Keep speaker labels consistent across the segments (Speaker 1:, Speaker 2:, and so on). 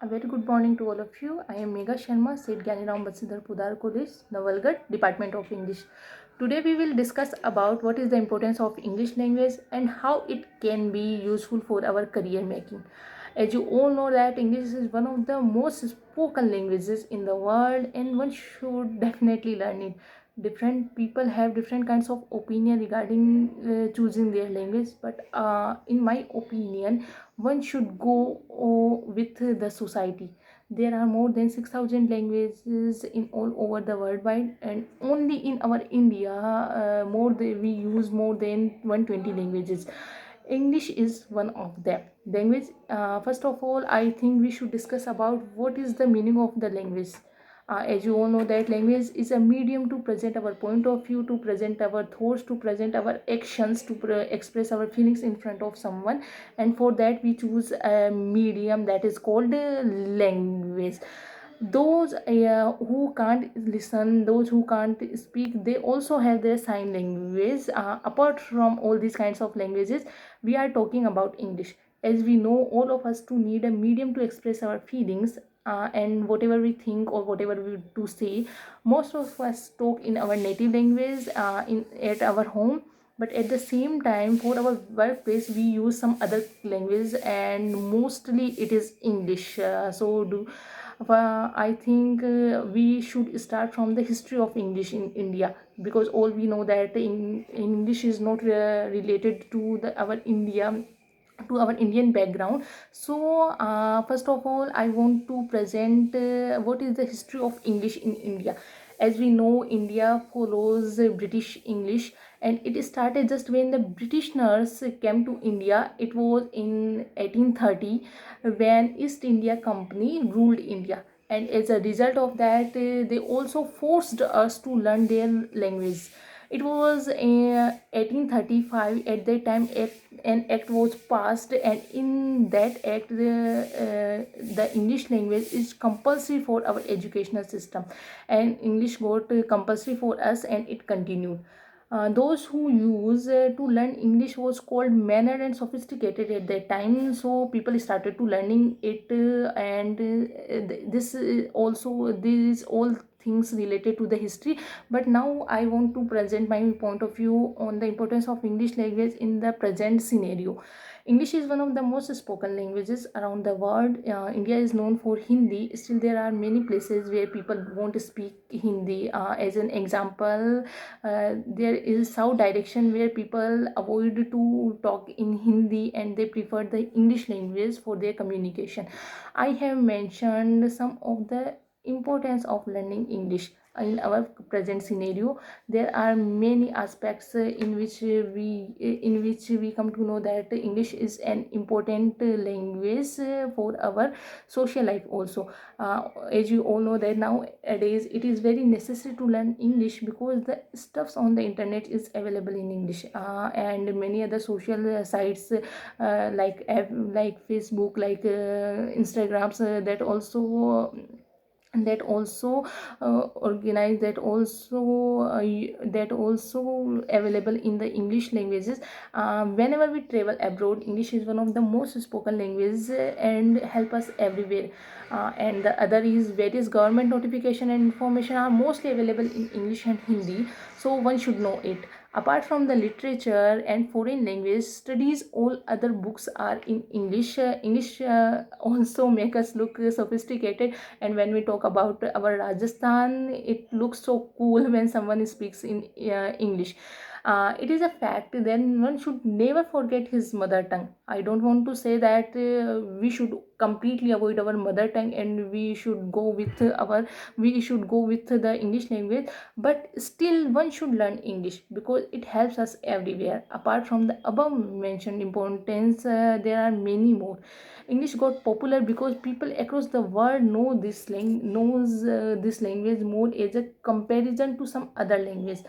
Speaker 1: A very good morning to all of you. I am Megha Sharma, Seth Ganiram Batsidhar Pudar College, Navalgarh, Department of English. Today we will discuss about what is the importance of English language and how it can be useful for our career making. As you all know that English is one of the most spoken languages in the world and one should definitely learn it. Different people have different kinds of opinion regarding choosing their language, but in my opinion one should go with the society. There are more than 6,000 languages in all over the world wide, and only in our India we use more than 120 languages. English is one of them. Language, first of all, I think we should discuss about what is the meaning of the language. As you all know that language is a medium to present our point of view, to present our thoughts, to present our actions, to express our feelings in front of someone, and for that we choose a medium that is called language. Those who can't listen, those who can't speak, they also have their sign language. Apart from all these kinds of languages, we are talking about English. As we know, all of us to need a medium to express our feelings, and whatever we think or whatever we do say. Most of us talk in our native language in at our home, but at the same time for our workplace we use some other language, and mostly it is English. I think we should start from the history of English in India, because all we know that English is not related to our India, to our Indian background. So first of all I want to present what is the history of English in India. As we know, India follows British English, and it started just when the British nurse came to India. It was in 1830 when East India Company ruled India, and as a result of that they also forced us to learn their language. It was 1835. At that time an act was passed, and in that act the English language is compulsory for our educational system, and English got compulsory for us, and it continued. Those who use to learn English was called mannered and sophisticated at that time, so people started to learning it, and this also these all things related to the history. But now I want to present my point of view on the importance of English language in the present scenario. English is one of the most spoken languages around the world. India is known for Hindi. Still there are many places where people won't speak Hindi. As an example, there is south direction where people avoid to talk in Hindi and they prefer the English language for their communication. I have mentioned some of the importance of learning English in our present scenario. There are many aspects in which we come to know that English is an important language for our social life also. As you all know that nowadays it is very necessary to learn English, because the stuffs on the internet is available in English, and many other social sites like Facebook, like Instagrams, that also organize that also available in the English languages. Whenever we travel abroad, English is one of the most spoken languages and help us everywhere. And the other is various government notification and information are mostly available in English and Hindi, so one should know it. Apart from the literature and foreign language studies, all other books are in English. English also make us look sophisticated, and when we talk about our Rajasthan, it looks so cool when someone speaks in English. It is a fact, then one should never forget his mother tongue. I don't want to say that we should completely avoid our mother tongue and we should go with the English language, but still one should learn English because it helps us everywhere. Apart from the above mentioned importance, there are many more. English got popular because people across the world knows this language more as a comparison to some other language.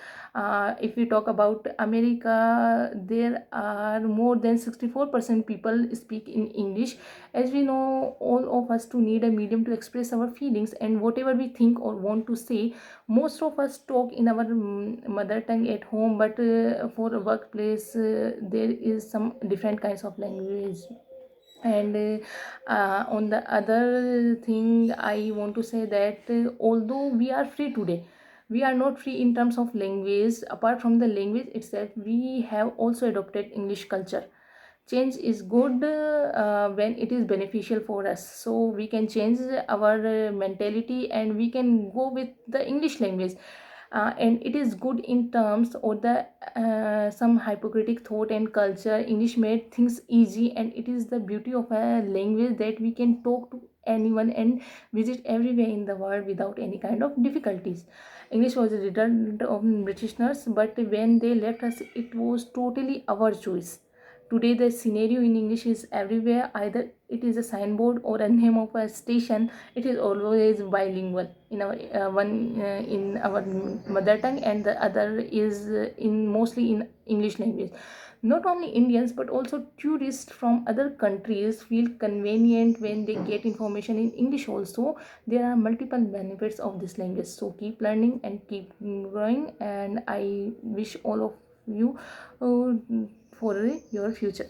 Speaker 1: If we talk about America, there are more than 64% people speak in English. As we know, all of us to need a medium to express our feelings and whatever we think or want to say. Most of us talk in our mother tongue at home, but for a workplace, there is some different kinds of language. And on the other thing, I want to say that although we are free today, we are not free in terms of language. Apart from the language itself, we have also adopted English culture. Change is good when it is beneficial for us, so we can change our mentality and we can go with the English language. And it is good in terms of the some hypocritic thought and culture. English made things easy, and it is the beauty of a language that we can talk to anyone and visit everywhere in the world without any kind of difficulties. English was returned of Britishers, but when they left us, it was totally our choice. Today, the scenario in English is everywhere. Either it is a signboard or a name of a station. It is always bilingual in our one in our mother tongue, and the other is in mostly in English language. Not only Indians but also tourists from other countries feel convenient when they get information in English also. There are multiple benefits of this language. So keep learning and keep growing, and I wish all of you for your future.